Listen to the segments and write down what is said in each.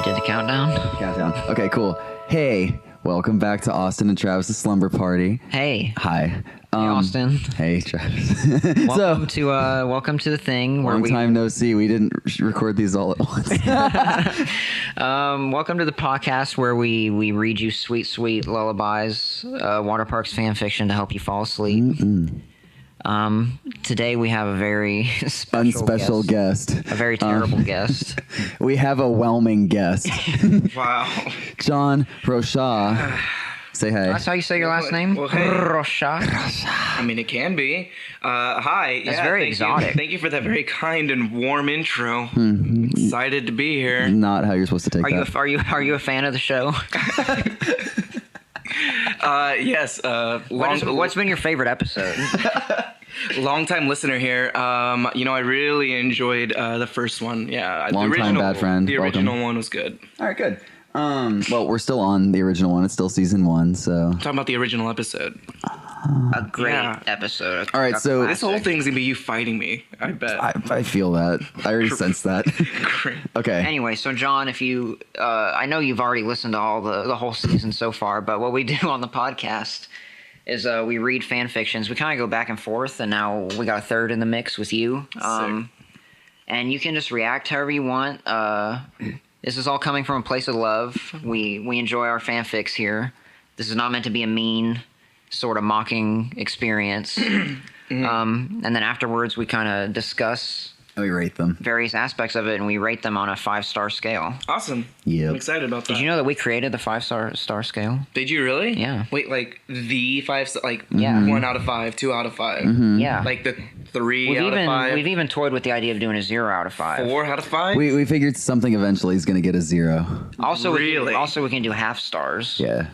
did the countdown. Okay, cool. Hey, welcome back to Awsten and Travis' Slumber Party. Hey. Hi. Hey, Awsten. Hey, Travis. Welcome to the thing where long time no see. We didn't record these all at once. welcome to the podcast where we read you sweet lullabies, water parks fan fiction to help you fall asleep. Mm-mm. Today we have a very unspecial guest. A very terrible guest. We have a whelming guest. Wow. John Rocha. Say hey. That's how you say your last name? Well, hey. Rocha. I mean, it can be. Hi. That's very exotic. Thank you for that very kind and warm intro. Mm-hmm. Excited to be here. Not how you're supposed to take that. Are you a fan of the show? Yes. What's been your favorite episode? Long-time listener here. I really enjoyed the first one. Yeah. Long-time bad friend. The original one was good. All right, good. Well, we're still on the original one. It's still season 1, so. Talking about the original episode. A great episode. All right, so this whole thing's gonna be you fighting me. I bet. I feel that. I already sense that. Great. Okay. Anyway, so John, if you, I know you've already listened to all the whole season so far, but what we do on the podcast is we read fan fictions. We kind of go back and forth, and now we got a third in the mix with you. And you can just react however you want. This is all coming from a place of love. We enjoy our fanfics here. This is not meant to be a mean, sort of mocking experience. And then afterwards, we kind of discuss And we rate them. various aspects of it, and we rate them on a 5-star scale. Awesome. Yep. I'm excited about that. Did you know that we created the 5-star scale? Did you really? Yeah. Wait, like the 5, like Yeah. 1 out of 5, 2 out of 5. Yeah. Like the 3 out of 5. We've even toyed with the idea of doing a 0 out of 5. 4 out of 5. We figured something eventually is going to get a 0. Also, Really? we can do half stars. Yeah.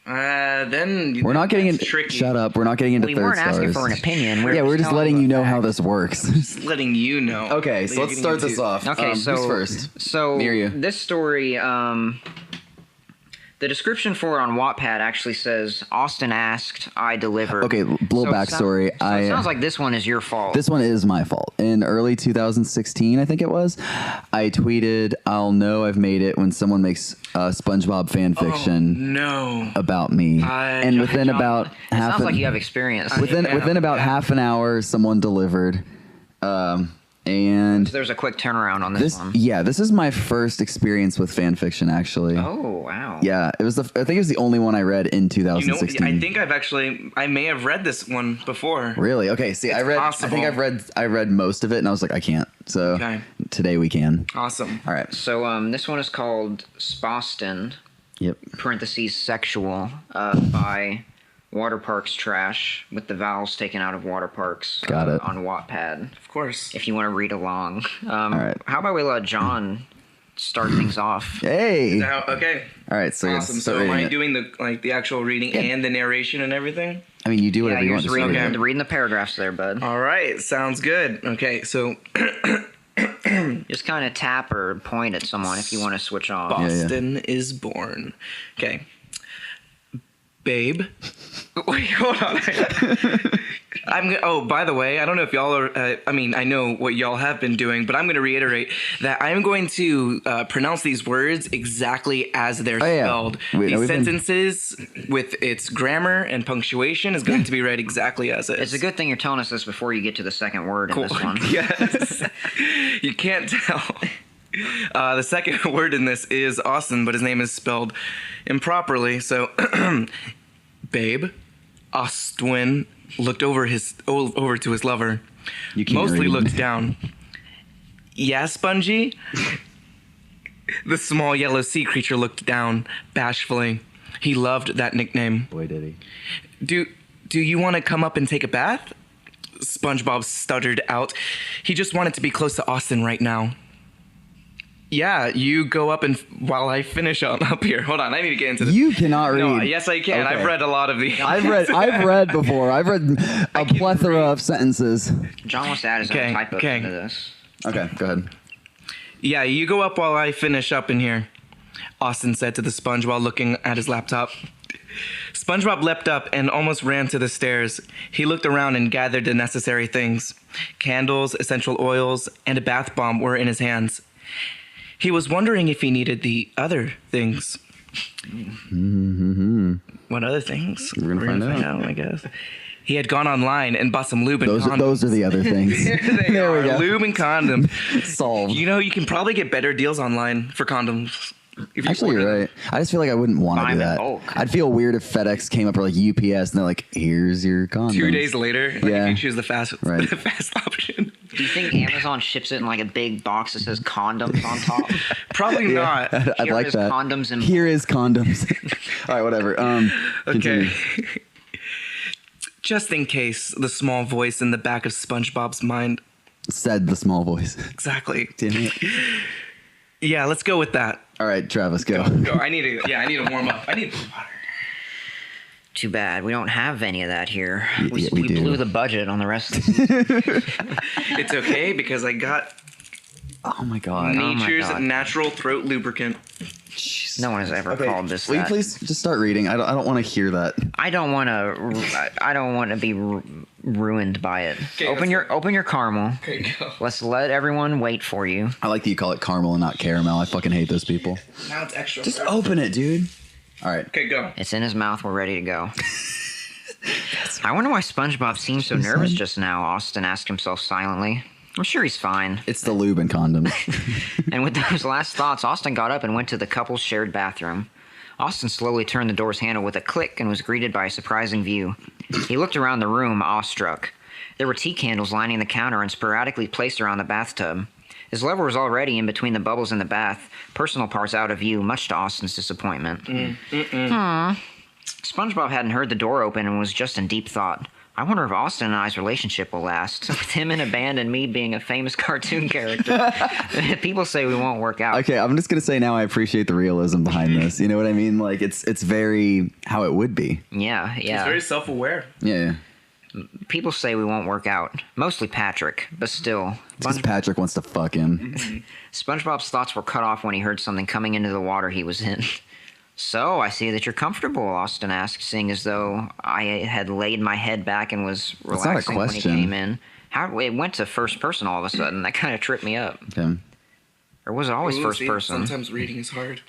Then We're not getting that's into. tricky. Shut up. We're not getting into We third weren't stars. asking for an opinion. We're just letting you know how this works. Just letting you know. Okay, so let's start this off. Okay, so who's first? So Me or you? This story, the description for it on Wattpad actually says Awsten asked, I delivered. Okay, little backstory. It sounds like this one is your fault. This one is my fault. In early 2016, I think it was, I tweeted, "I'll know I've made it when someone makes SpongeBob fan fiction about me." And within about half sounds like you have experience. within about half an hour, someone delivered. And There's a quick turnaround on this one. Yeah, this is my first experience with fan fiction, actually. Oh, wow. Yeah, I think it was the only one I read in 2016. I think I may have read this one before. Really? Okay. See, I think I read most of it, and I was like, I can't. So today we can. Awesome. All right. So this one is called Spausten, Yep. parentheses sexual, by Water Parks Trash, with the vowels taken out of Water Parks. Got it. On Wattpad. Of course. If you want to read along. All right. How about we let John start things off? Hey. Okay. All right. So Awesome. start So am I reading it. doing the actual reading and the narration and everything? I mean, you do Yeah, whatever you you're want. just Just read it. reading the paragraphs there, bud. All right. Sounds good. Okay. So Just kind of tap or point at someone if you want to switch off. Boston is born. Okay. Babe. Wait, hold on. By the way, I don't know if y'all are, I know what y'all have been doing, but I'm going to reiterate that I'm going to pronounce these words exactly as they're spelled. These sentences with its grammar and punctuation is going to be read exactly as it is. It's a good thing you're telling us this before you get to the second word in this one. Yes. You can't tell. The second word in this is Awsten, but his name is spelled improperly. So, Babe, Awsten looked over to his lover. You can't Mostly read. looked down. Yeah, Spongy? The small yellow sea creature looked down bashfully. He loved that nickname. Boy, did he. Do you want to come up and take a bath? SpongeBob stuttered out. He just wanted to be close to Awsten right now. Yeah, you go up and while I finish up here. Hold on, I need to get into this. You cannot read. No, yes, I can. Okay. I've read a lot of these. I've read before. I've read a plethora of sentences. John wants to add his own type of into this. Okay, go ahead. Yeah, you go up while I finish up in here, Awsten said to the sponge while looking at his laptop. SpongeBob leapt up and almost ran to the stairs. He looked around and gathered the necessary things. Candles, essential oils, and a bath bomb were in his hands. He was wondering if he needed the other things. Mm-hmm. What other things? We're gonna find out, I guess. He had gone online and bought some lube and condoms. Those are the other things. There we go. Lube and condom. Solved. You know, you can probably get better deals online for condoms. Actually, you're right. I just feel like I wouldn't want to do that. I'd feel weird if FedEx came up or like UPS and they're like, "Here's your condom." 2 days later, like if you choose the fast option. Do you think Amazon ships it in like a big box that says condoms on top? Probably not. I'd like that. Condoms and here is condoms. All right, whatever. Okay. Just in case, the small voice in the back of SpongeBob's mind said the small voice. Exactly. Damn it. Yeah, let's go with that. All right, Travis, go. I need to warm up. I need water. Too bad we don't have any of that here. We do. blew the budget on the rest. It's okay because I got oh my god, nature's natural throat lubricant. Jeez. No one has ever called this. Will you please just start reading? I don't want to hear that. I don't want to be ruined by it. Okay, open your caramel. Okay, go. Let's let everyone wait for you. I like that you call it caramel and not caramel. I fucking hate those people. Now it's extra. Just open it, dude. All right. Okay, go. It's in his mouth. We're ready to go. I wonder why SpongeBob seemed so nervous just now, Awsten asked himself silently. I'm sure he's fine. It's the lube and condoms. And with those last thoughts, Awsten got up and went to the couple's shared bathroom. Awsten slowly turned the door's handle with a click and was greeted by a surprising view. He looked around the room, awestruck. There were tea candles lining the counter and sporadically placed around the bathtub. His lover was already in between the bubbles in the bath, personal parts out of view, much to Austin's disappointment. SpongeBob hadn't heard the door open and was just in deep thought. I wonder if Awsten and I's relationship will last, with him in a band and me being a famous cartoon character. People say we won't work out. Okay, I'm just going to say now I appreciate the realism behind this. You know what I mean? Like, it's very how it would be. Yeah. He's very self-aware. Yeah. People say we won't work out. Mostly Patrick, but still. Because Patrick wants to fuck him. SpongeBob's thoughts were cut off when he heard something coming into the water he was in. So, I see that you're comfortable, Awsten asked, seeing as though I had laid my head back and was relaxing when he came in. It went to first person all of a sudden. That kind of tripped me up. Okay. Or was it always first person? Sometimes reading is hard.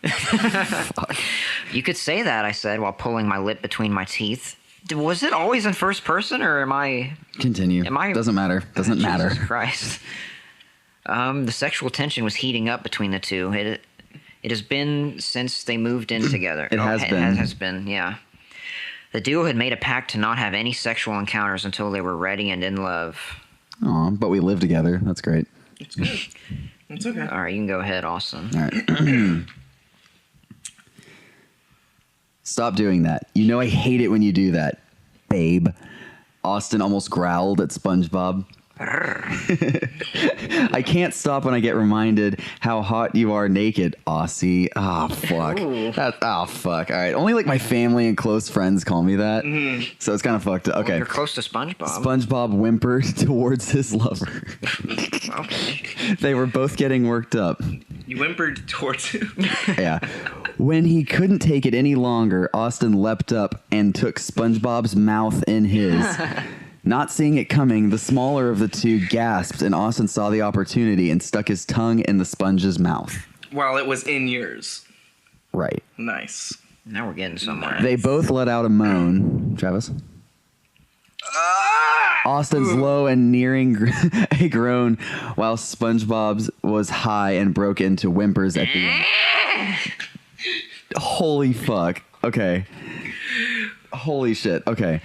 You could say that, I said, while pulling my lip between my teeth. Was it always in first person, or am I... Continue. Doesn't matter. Doesn't matter. Jesus Christ. The sexual tension was heating up between the two. It has been since they moved in together. It has been, yeah. The duo had made a pact to not have any sexual encounters until they were ready and in love. Aw, but we live together. That's great. It's good. It's okay. All right, you can go ahead, Awsten. All right. Stop doing that. You know I hate it when you do that, babe. Awsten almost growled at SpongeBob. I can't stop when I get reminded how hot you are naked, Aussie. Oh, fuck. Fuck. All right. Only like my family and close friends call me that. Mm-hmm. So it's kind of fucked up. Okay. Well, you're close to SpongeBob. SpongeBob whimpered towards his lover. Okay. They were both getting worked up. You whimpered towards him. Yeah. When he couldn't take it any longer, Awsten leapt up and took SpongeBob's mouth in his. Not seeing it coming, the smaller of the two gasped, and Awsten saw the opportunity and stuck his tongue in the sponge's mouth. While it was in yours. Right. Nice. Now we're getting somewhere. They both let out a moan. Travis? Austin's low and nearing a groan, while SpongeBob's was high and broke into whimpers at the end. Holy fuck. Okay. Holy shit. Okay.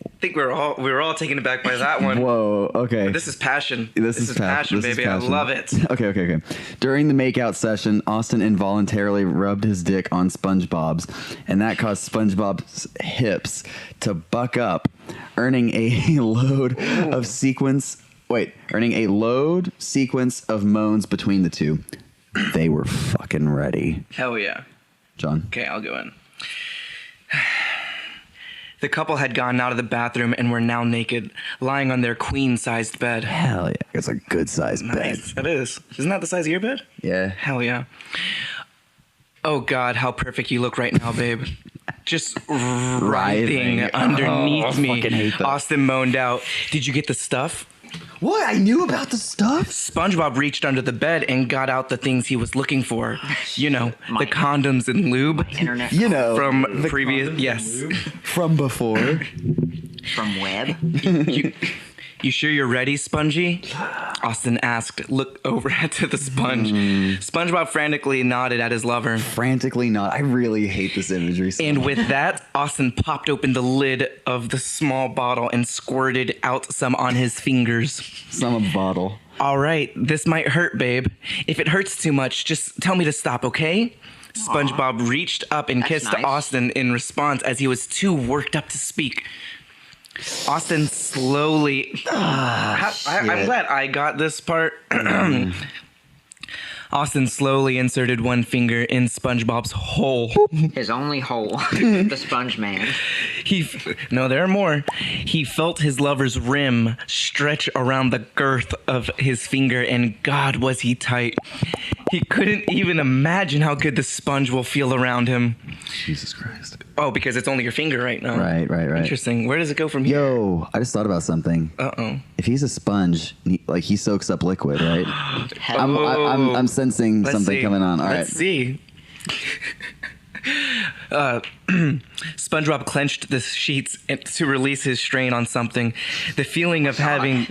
I think we were all taken aback by that one. Whoa, okay. But this is passion. This is passion, baby. I love it. Okay. During the makeout session, Awsten involuntarily rubbed his dick on SpongeBob's, and that caused SpongeBob's hips to buck up, earning a load sequence of moans between the two. They were fucking ready. Hell yeah. John? Okay, I'll go in. The couple had gone out of the bathroom and were now naked, lying on their queen-sized bed. Hell yeah. It's a good-sized bed. It is. Isn't that the size of your bed? Yeah. Hell yeah. Oh, God, how perfect you look right now, babe. Just writhing underneath me. I fucking hate that. Awsten moaned out, "Did you get the stuff?" What? I knew about the stuff? SpongeBob reached under the bed and got out the things he was looking for. You know, the condoms and lube. Internet. You know. From previous... Yes. From before. From web. You sure you're ready, Spongy? Awsten asked, look over to the sponge. SpongeBob frantically nodded at his lover. Frantically not. I really hate this imagery. And with that, Awsten popped open the lid of the small bottle and squirted out some on his fingers. Some bottle. All right, this might hurt, babe. If it hurts too much, just tell me to stop, okay? SpongeBob reached up and kissed Awsten in response as he was too worked up to speak. Awsten slowly... I'm glad I got this part. Awsten slowly inserted one finger in SpongeBob's hole. His only hole. The sponge man. No, there are more. He felt his lover's rim stretch around the girth of his finger, and God, was he tight. He couldn't even imagine how good the sponge will feel around him. Jesus Christ. Oh, because it's only your finger right now. Right. Interesting. Where does it go from here? Yo, I just thought about something. Uh-oh. If he's a sponge, he soaks up liquid, right? I'm sensing something coming on. All right. Let's see. SpongeBob clenched the sheets to release his strain on something. The feeling of having...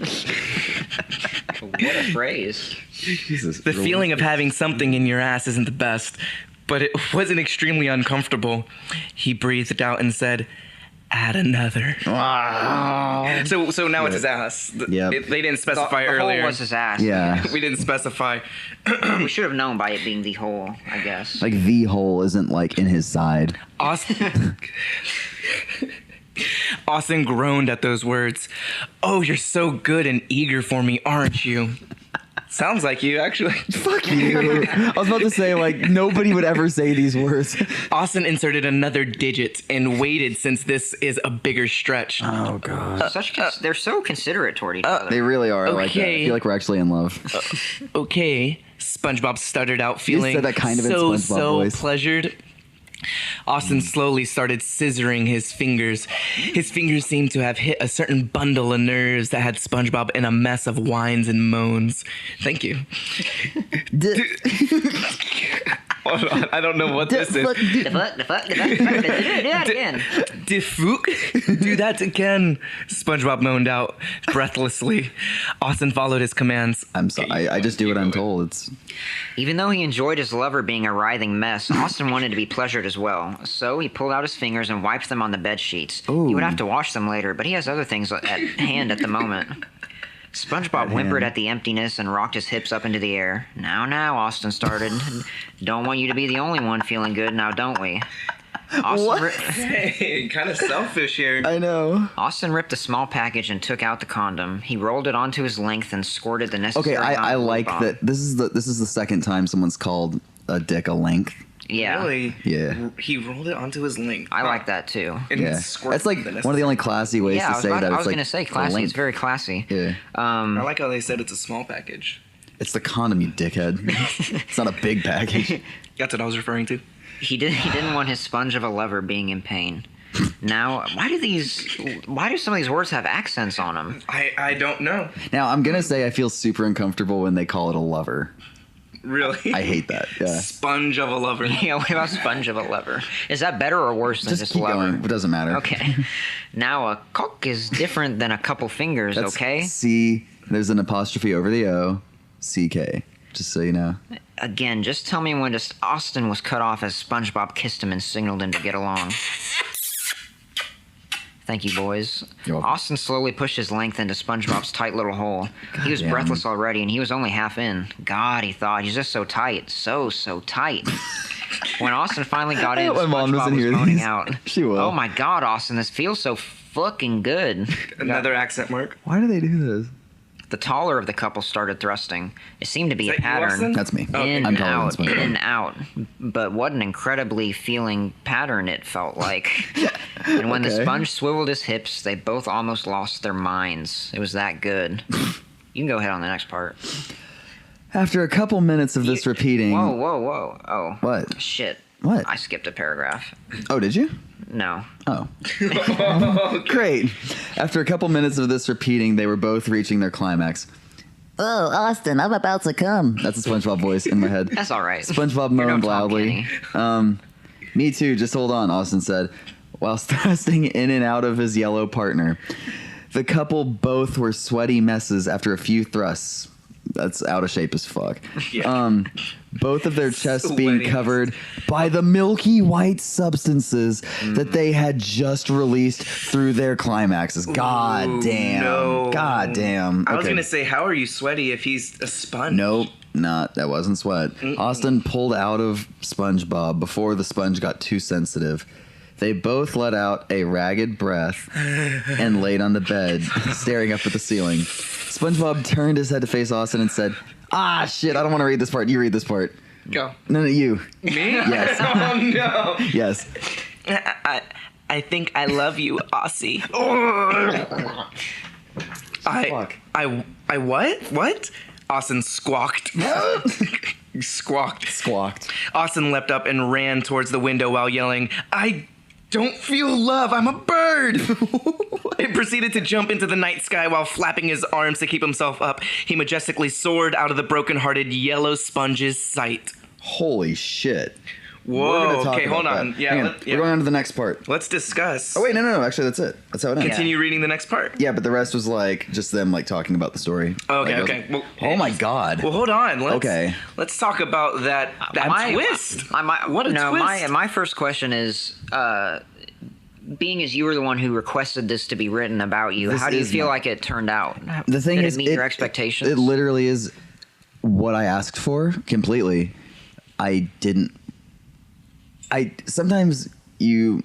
What a phrase. Jesus. The feeling of having something in your ass isn't the best, but it wasn't extremely uncomfortable. He breathed out and said, add another. Wow. So now it's his ass. Yep. They didn't specify the earlier. hole was his ass. Yeah. We didn't specify. We should have known by it being the hole, I guess. Like the hole isn't like in his side. Awsten groaned at those words. Oh, you're so good and eager for me, aren't you? Sounds like you, actually. Fuck you. I was about to say, like, nobody would ever say these words. Awsten inserted another digit and waited since this is a bigger stretch. Oh, God. They're so considerate toward each other. They really are. I like that. I feel like we're actually in love. Okay, SpongeBob stuttered out, feeling said that kind of in SpongeBob voice. pleasured. Awsten slowly started scissoring his fingers. His fingers seemed to have hit a certain bundle of nerves that had SpongeBob in a mess of whines and moans. Thank you. Hold on, I don't know what this is. The fuck? Do that again. Do that again. SpongeBob moaned out breathlessly. Awsten followed his commands. I'm sorry. I just do what I'm told. Even though he enjoyed his lover being a writhing mess, Awsten wanted to be pleasured as well. So he pulled out his fingers and wiped them on the bed sheets. He would have to wash them later, but he has other things at hand at the moment. SpongeBob whimpered at the emptiness and rocked his hips up into the air. Now, Awsten started. Don't want you to be the only one feeling good now, don't we? Hey, kind of selfish here. I know. Awsten ripped the small package and took out the condom. He rolled it onto his length and squirted the necessary. Okay, I like that. This is the second time someone's called a dick a length. Yeah. Really? Yeah. He rolled it onto his length. I like that too. And Yeah. That's like one of the only classy ways to say that. I was going to say classy. It's very classy. Yeah. I like how they said it's a small package. It's the condom, you dickhead. It's not a big package. That's what I was referring to. He didn't want his sponge of a lover being in pain. Now, why do some of these words have accents on them? I don't know. Now, I'm going to say I feel super uncomfortable when they call it a lover. Really? I hate that. Yeah. Sponge of a lover. Yeah, what about sponge of a lover? Is that better or worse than just keep lover? going. It doesn't matter. Okay. Now, a cock is different than a couple fingers, That's okay? C. There's an apostrophe over the O. CK. Just so you know. Again, just tell me when Awsten was cut off as SpongeBob kissed him and signaled him to get along. Thank you, boys. You're welcome. Awsten slowly pushed his length into SpongeBob's tight little hole. He was breathless already, and he was only half in. God, he thought, he's just so tight. So tight. When Awsten finally got in, My mom SpongeBob doesn't was hear moaning these. out. She will. Oh my God, Awsten, this feels so fucking good. Another accent mark. Why do they do this? The taller of the couple started thrusting. It seemed to be a Is that you, pattern. Awsten? That's me. In I'm and taller out, than in SpongeBob. and out. But what an incredibly feeling pattern it felt like. And when the sponge swiveled his hips, they both almost lost their minds. It was that good. You can go ahead on the next part. After a couple minutes of this repeating... Whoa. Oh. What? Shit. What? I skipped a paragraph. Oh, did you? No. Oh. Great. After a couple minutes of this repeating, they were both reaching their climax. Oh, Awsten, I'm about to come. That's a SpongeBob voice in my head. That's all right. SpongeBob moaned loudly. Me too, just hold on, Awsten said, while thrusting in and out of his yellow partner. The couple both were sweaty messes after a few thrusts. That's out of shape as fuck. Yeah. Both of their chests being covered by the milky white substances that they had just released through their climaxes. God damn. No. God damn. I was going to say, how are you sweaty if he's a sponge? Nope. That wasn't sweat. Awsten pulled out of SpongeBob before the sponge got too sensitive. They both let out a ragged breath and laid on the bed, staring up at the ceiling. SpongeBob turned his head to face Awsten and said, "Ah, shit, I don't want to read this part. You read this part." Go. No, you. Me? Yes. Oh, no. Yes. I think I love you, Aussie. I what? What? Awsten squawked. Squawked. Awsten leapt up and ran towards the window while yelling, "I don't feel love, I'm a bird!" He proceeded to jump into the night sky while flapping his arms to keep himself up. He majestically soared out of the broken-hearted yellow sponge's sight. Holy shit. Whoa, okay, hold on. Yeah, we're going on to the next part. Let's discuss. Oh, wait, no. Actually, that's it. That's how it ends. Continue reading the next part. Yeah, but the rest was like just them like talking about the story. Okay. Well, oh my god. Well, hold on. Let's talk about that twist. What a twist. My first question is, being as you were the one who requested this to be written about you, how do you feel like it turned out? The thing Did is, it meet your expectations? It literally is what I asked for completely. Sometimes you.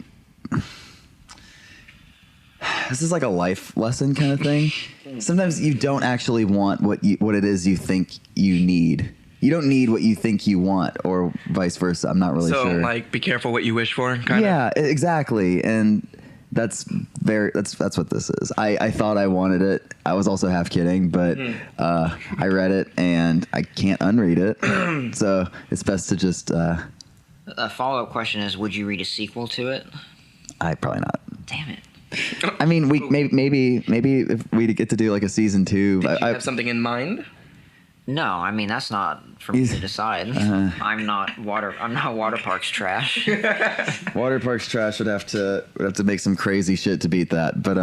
This is like a life lesson kind of thing. Sometimes you don't actually want what it is you think you need. You don't need what you think you want, or vice versa. I'm not really sure. So, like, be careful what you wish for, kind of. Yeah, exactly, and that's what this is. I thought I wanted it. I was also half kidding, but I read it and I can't unread it. So it's best to just. A follow-up question is, would you read a sequel to it? I probably not. Damn it. I mean, maybe if we get to do like a season 2. Did you have something in mind? No, I mean that's not for me to decide. I'm not water parks trash. Water parks trash would have to make some crazy shit to beat that. But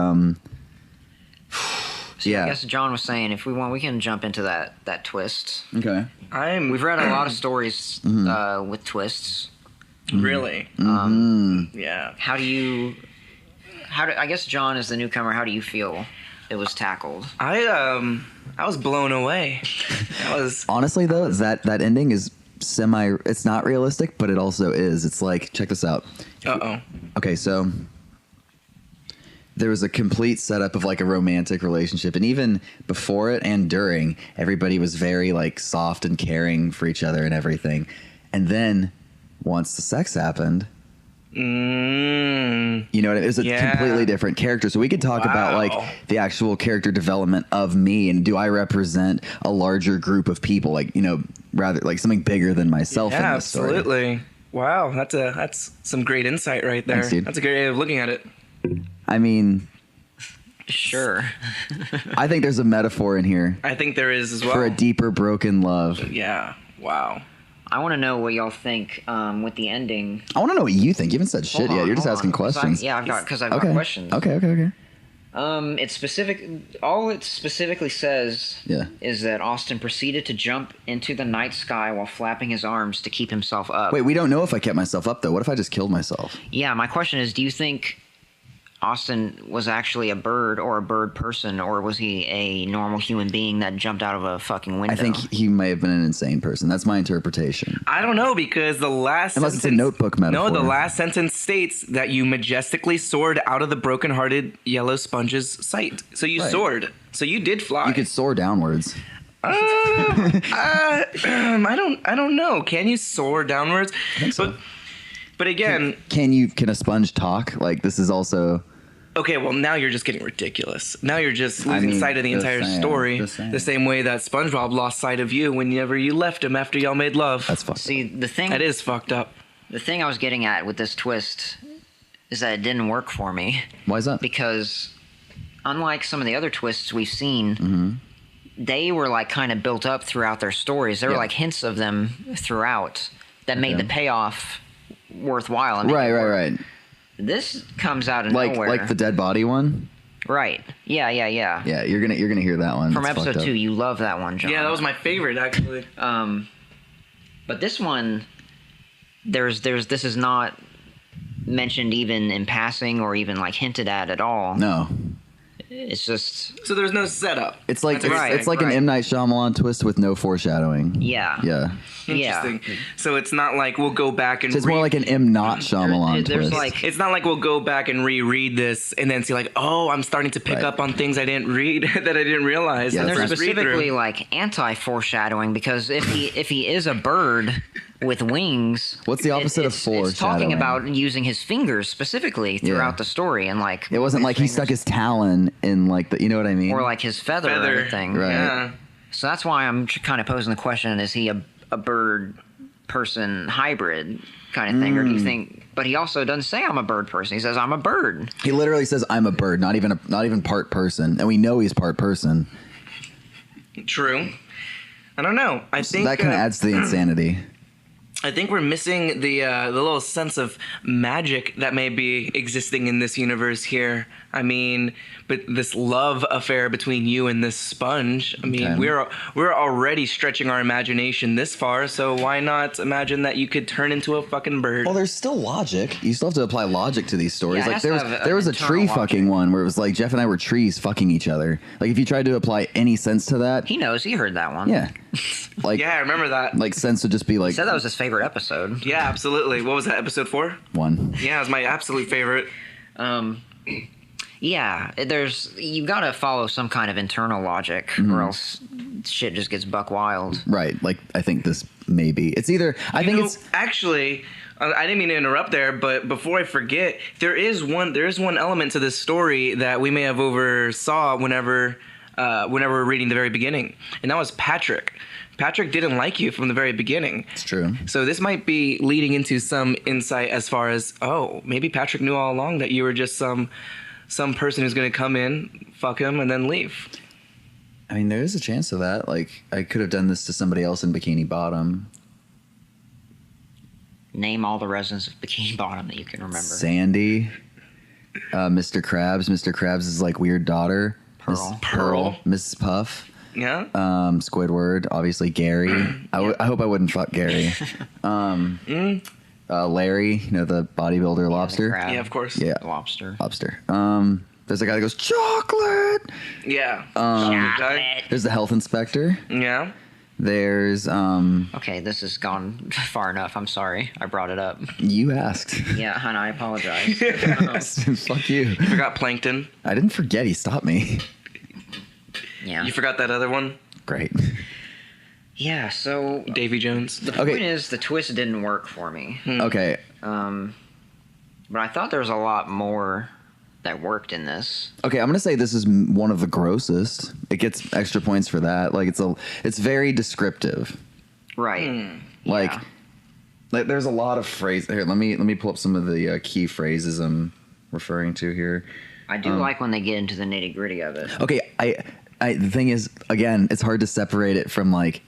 yeah. I guess John was saying if we want, we can jump into that twist. Okay. We've read a lot of stories with twists. Really? Yeah. I guess John is the newcomer. How do you feel it was tackled? I was blown away. Honestly though, that ending is it's not realistic, but it also is. It's like, check this out. Okay, so there was a complete setup of like a romantic relationship, and even before it and during, everybody was very like soft and caring for each other and everything. And then once the sex happened, you know what I mean? It was a completely different character. So we could talk about like the actual character development of me, and do I represent a larger group of people, like, you know, rather like something bigger than myself in this story. Absolutely. Wow, that's some great insight right there. Thanks, dude. That's a great way of looking at it. I mean, sure. I think there's a metaphor in here. I think there is as well. For a deeper broken love. Yeah. Wow. I want to know what y'all think with the ending. I want to know what you think. You haven't said shit yet. You're just asking questions. I've got questions. Okay. It's specific. All it specifically says is that Awsten proceeded to jump into the night sky while flapping his arms to keep himself up. Wait, we don't know if I kept myself up though. What if I just killed myself? Yeah, my question is, do you think Awsten was actually a bird or a bird person, or was he a normal human being that jumped out of a fucking window? I think he may have been an insane person. That's my interpretation. I don't know, because the last Unless it's a notebook metaphor. No, the last sentence states that you majestically soared out of the broken-hearted yellow sponge's sight. So you soared. So you did fly. You could soar downwards. I don't know. Can you soar downwards? I think so. But again, can a sponge talk? Like, this is also. Okay, well, now you're just getting ridiculous. Now you're just losing sight of the entire story. The same way that SpongeBob lost sight of you whenever you left him after y'all made love. That's fucked up. See, That is fucked up. The thing I was getting at with this twist is that it didn't work for me. Why is that? Because unlike some of the other twists we've seen, they were like kind of built up throughout their stories. There were like hints of them throughout that made the payoff worthwhile. Right. This comes out of like nowhere. Like the dead body one. Right. Yeah. Yeah, you're gonna hear that one from episode 2. You love that one, John. Yeah, that was my favorite actually. But this one, this is not mentioned even in passing or even like hinted at all. No. It's just so there's no setup. It's like it's like an M. Night Shyamalan twist with no foreshadowing. Yeah. Interesting. So it's not like we'll go back and. So it's more like an M. Not Shyamalan there's twist. like it's not like we'll go back and reread this and then see like, oh, I'm starting to pick up on things I didn't read that I didn't realize. Yeah, and there's specifically like anti-foreshadowing because if he is a bird with wings, what's the opposite of foreshadowing? It's talking about using his fingers specifically throughout the story, and like it wasn't like he stuck his talon in like the, you know what I mean, or like his feather. Or anything. Right. Yeah. So that's why I'm kind of posing the question: is he a bird person hybrid kind of thing, or do you think? But he also doesn't say I'm a bird person. He says I'm a bird. He literally says I'm a bird, not even part person, and we know he's part person. True. I don't know. I think that kind of adds to the insanity. I think we're missing the little sense of magic that may be existing in this universe here. I mean, but this love affair between you and this sponge. I mean, we're already stretching our imagination this far, so why not imagine that you could turn into a fucking bird? Well, there's still logic. You still have to apply logic to these stories. Yeah, like there was a tree fucking one where it was like Jeff and I were trees fucking each other. Like if you tried to apply any sense to that, he knows. He heard that one. Yeah. Like yeah, I remember that. Like sense would just be like. He said that was his favorite episode. Yeah, absolutely. What was that, episode 4? 1. Yeah, it was my absolute favorite. Yeah, you gotta follow some kind of internal logic, or else shit just gets buck wild. Right. Like I think this maybe it's either. I think it's actually. I didn't mean to interrupt there, but before I forget, there is one element to this story that we may have oversaw whenever we're reading the very beginning, and that was Patrick. Patrick didn't like you from the very beginning. It's true. So this might be leading into some insight as far as, oh, maybe Patrick knew all along that you were just some person who's going to come in, fuck him, and then leave. I mean, there is a chance of that. Like, I could have done this to somebody else in Bikini Bottom. Name all the residents of Bikini Bottom that you can remember. Sandy, Mr. Krabs. Mr. Krabs' is like weird daughter. Pearl. Mrs. Puff. Yeah. Squidward, obviously Gary. I hope I wouldn't fuck Gary. Larry, you know, the bodybuilder lobster. Yeah, of course. Yeah, lobster. There's a guy that goes chocolate. Yeah. Chocolate. There's the health inspector. Yeah. There's Okay, this has gone far enough. I'm sorry, I brought it up. You asked. Yeah, and I apologize. Fuck you. You forgot Plankton. I didn't forget. He stopped me. Yeah. You forgot that other one? Great. Yeah, so Davy Jones. The point is the twist didn't work for me. Okay. But I thought there was a lot more that worked in this. Okay, I'm gonna say this is one of the grossest. It gets extra points for that. Like it's very descriptive. Right. Like there's a lot of phrases here. Let me pull up some of the key phrases I'm referring to here. I do like when they get into the nitty gritty of it. Okay, the thing is, again, it's hard to separate it from like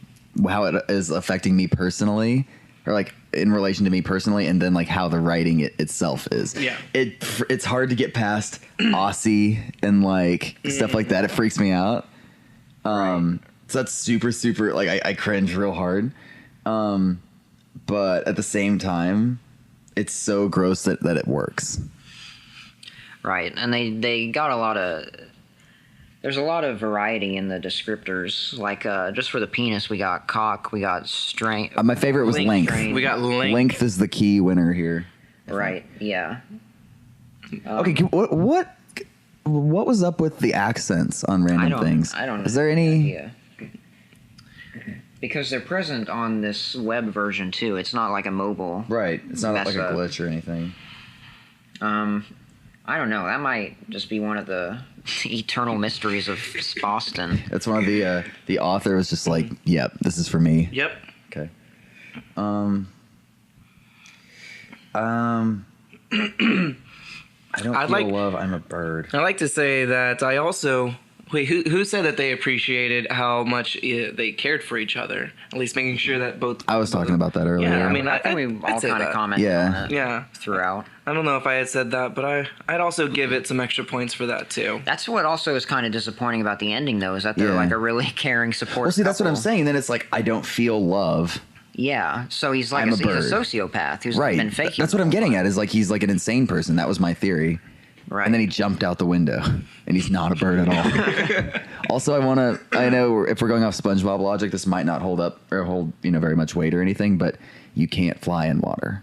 how it is affecting me personally, or like in relation to me personally, and then like how the writing itself is. Yeah, it's hard to get past Aussie and like stuff like that. It freaks me out. So that's super like I cringe real hard. But at the same time, it's so gross that it works. Right, and they got a lot of. There's a lot of variety in the descriptors. Like just for the penis, we got cock, we got strength. My favorite was length. We got length. Length is the key winner here. Right. Yeah. Okay. What was up with the accents on random things? I don't know. Is there any? Idea. Because they're present on this web version too. It's not like a mobile. Right. It's not like a glitch or anything. I don't know. That might just be one of the eternal mysteries of Awsten. That's one of the author was just like, yep, this is for me. Yep. Okay. I don't feel love. I'm a bird. I like to say that I also. Wait, who said that they appreciated how much they cared for each other? At least making sure that both. I was talking about that earlier. Yeah, I mean, I think we all kind of commented on it throughout. I don't know if I had said that, but I'd also give it some extra points for that too. That's what also is kind of disappointing about the ending, though, is that they're like a really caring support. Well, see, that's what I'm saying. Then it's like I don't feel love. Yeah, so he's like he's a sociopath who's been faking. That's what I'm getting at. Is like he's like an insane person. That was my theory. Right. And then he jumped out the window, and he's not a bird at all. Also, I know if we're going off SpongeBob logic, this might not hold up or hold very much weight or anything, but you can't fly in water.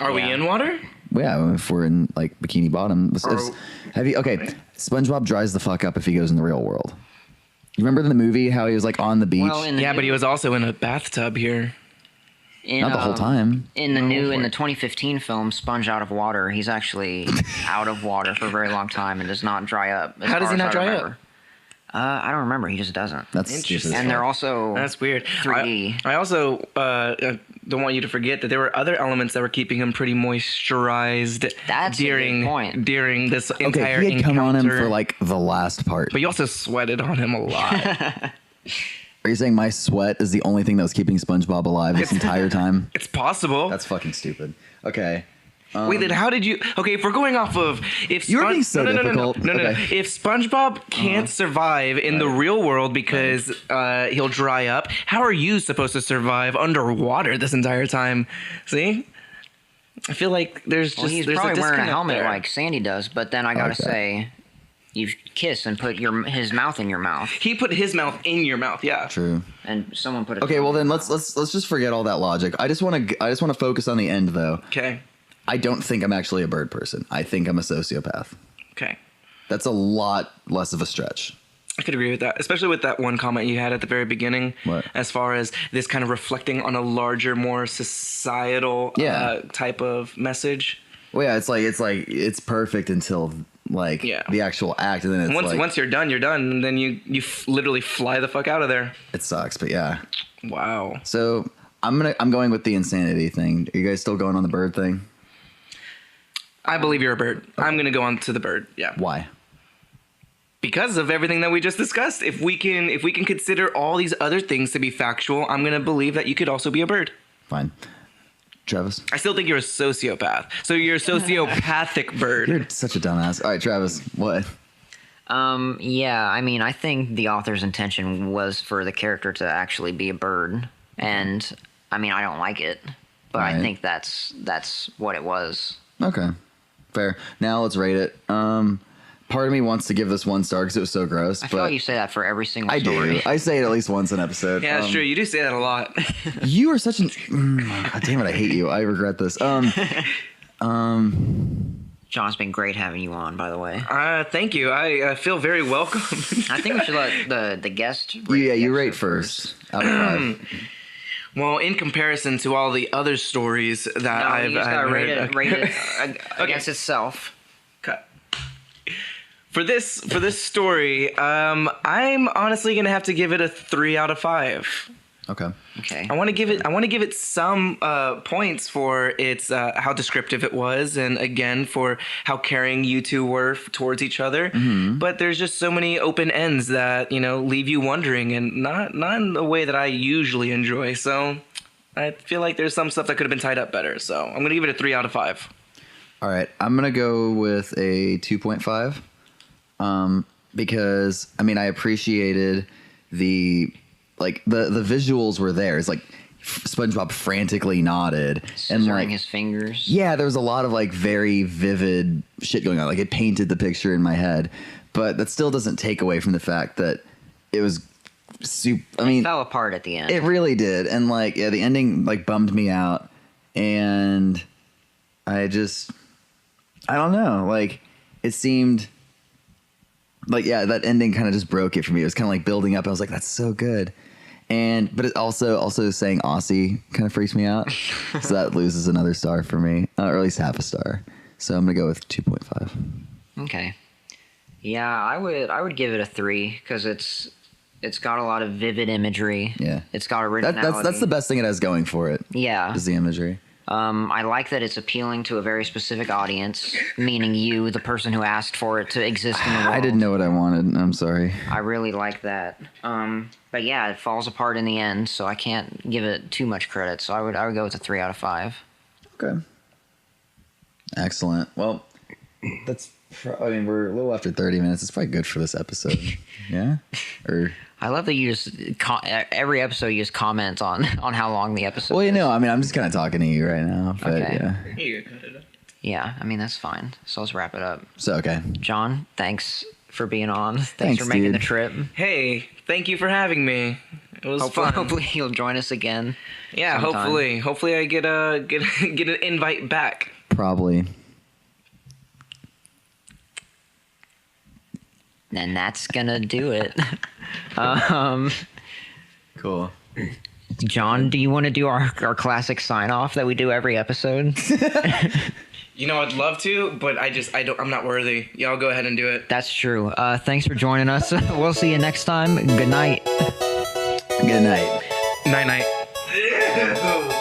Are we in water? Yeah, if we're in like Bikini Bottom. SpongeBob dries the fuck up if he goes in the real world. You remember in the movie how he was like on the beach? Well, but he was also in a bathtub here. Not the whole time. In the 2015 film Sponge Out of Water, he's actually out of water for a very long time and does not dry up. How does he not dry up? I don't remember. He just doesn't. That's interesting. And they're also that's weird. 3D. I also don't want you to forget that there were other elements that were keeping him pretty moisturized during this entire he had come on him encounter. for like the last part. But you also sweated on him a lot. Are you saying my sweat is the only thing that was keeping SpongeBob alive this entire time? It's possible. That's fucking stupid. Okay. Wait, then how did you? Okay, if we're going off of if you're being so difficult. No. If SpongeBob can't survive in the real world because he'll dry up, how are you supposed to survive underwater this entire time? See, I feel like there's he's probably wearing a helmet like Sandy does, but then I gotta say, you kiss and put his mouth in your mouth. He put his mouth in your mouth. Yeah, true. And someone put it. Okay, well then let's just forget all that logic. I just want to focus on the end though. Okay. I don't think I'm actually a bird person. I think I'm a sociopath. Okay. That's a lot less of a stretch. I could agree with that, especially with that one comment you had at the very beginning. What? As far as this kind of reflecting on a larger, more societal type of message. Well, yeah, it's perfect until the actual act, and then it's once you're done, and then you literally fly the fuck out of there. It sucks, but yeah. Wow. So I'm going with the insanity thing. Are you guys still going on the bird thing? I believe you're a bird. Okay. I'm going to go on to the bird. Yeah. Why? Because of everything that we just discussed. If we can consider all these other things to be factual, I'm going to believe that you could also be a bird. Fine. Travis? I still think you're a sociopath. So you're a sociopathic bird. You're such a dumbass. All right, Travis, what? Yeah, I mean, I think the author's intention was for the character to actually be a bird. And, I mean, I don't like it. But right. I think that's what it was. Okay. Fair. Now let's rate it. Part of me wants to give this 1 star because it was so gross. I feel like you say that for every single I story. do. I say it at least once an episode. Yeah, that's true. You do say that a lot. You are such an... God damn it, I hate you. I regret this. John's been great having you on, by the way. Thank you. I feel very welcome. I think we should let the guest rate. Yeah, you rate first. Out of 5. Well, in comparison to all the other stories that I've heard, rate it against itself. Cut. For this story, I'm honestly gonna have to give it a 3 out of 5. Okay. I want to give it some points for its how descriptive it was, and again for how caring you two were towards each other. Mm-hmm. But there's just so many open ends that leave you wondering, and not in the way that I usually enjoy. So I feel like there's some stuff that could have been tied up better. So I'm gonna give it a 3 out of 5. All right, I'm gonna go with a 2.5, because I mean I appreciated the visuals were there. It's like SpongeBob frantically nodded and his fingers. Yeah, there was a lot of very vivid shit going on. Like it painted the picture in my head, but that still doesn't take away from the fact that it was super. I mean, it fell apart at the end. It really did, and the ending bummed me out, and I don't know. It seemed. That ending kind of just broke it for me. It was kind of building up. I was like, that's so good. But it also saying Aussie kind of freaks me out. So that loses another star for me, or at least half a star. So I'm going to go with 2.5. Okay. Yeah, I would give it a 3 because it's got a lot of vivid imagery. Yeah. It's got originality. That's the best thing it has going for it. Yeah. Is the imagery. I like that it's appealing to a very specific audience, meaning you, the person who asked for it to exist in the world. I didn't know what I wanted. I'm sorry. I really like that. But yeah, it falls apart in the end, so I can't give it too much credit. So I would go with a 3 out of 5. Okay. Excellent. Well, we're a little after 30 minutes. It's probably good for this episode. Yeah? Or I love that you just every episode you just comment on how long the episode. Well, is. I'm just kind of talking to you right now. But Okay. yeah. You can cut it up. Yeah, I mean that's fine. So let's wrap it up. So okay. John, thanks for being on. Thanks for making dude. the trip. Hey, thank you for having me. It was fun. Hopefully you'll join us again. Yeah, sometime. hopefully I get an invite back. Probably. And that's gonna do it. Cool. John, do you want to do our classic sign off that we do every episode? I'd love to, but I'm not worthy. Y'all go ahead and do it. That's true. Thanks for joining us. We'll see you next time. Good night. Good night. Night night.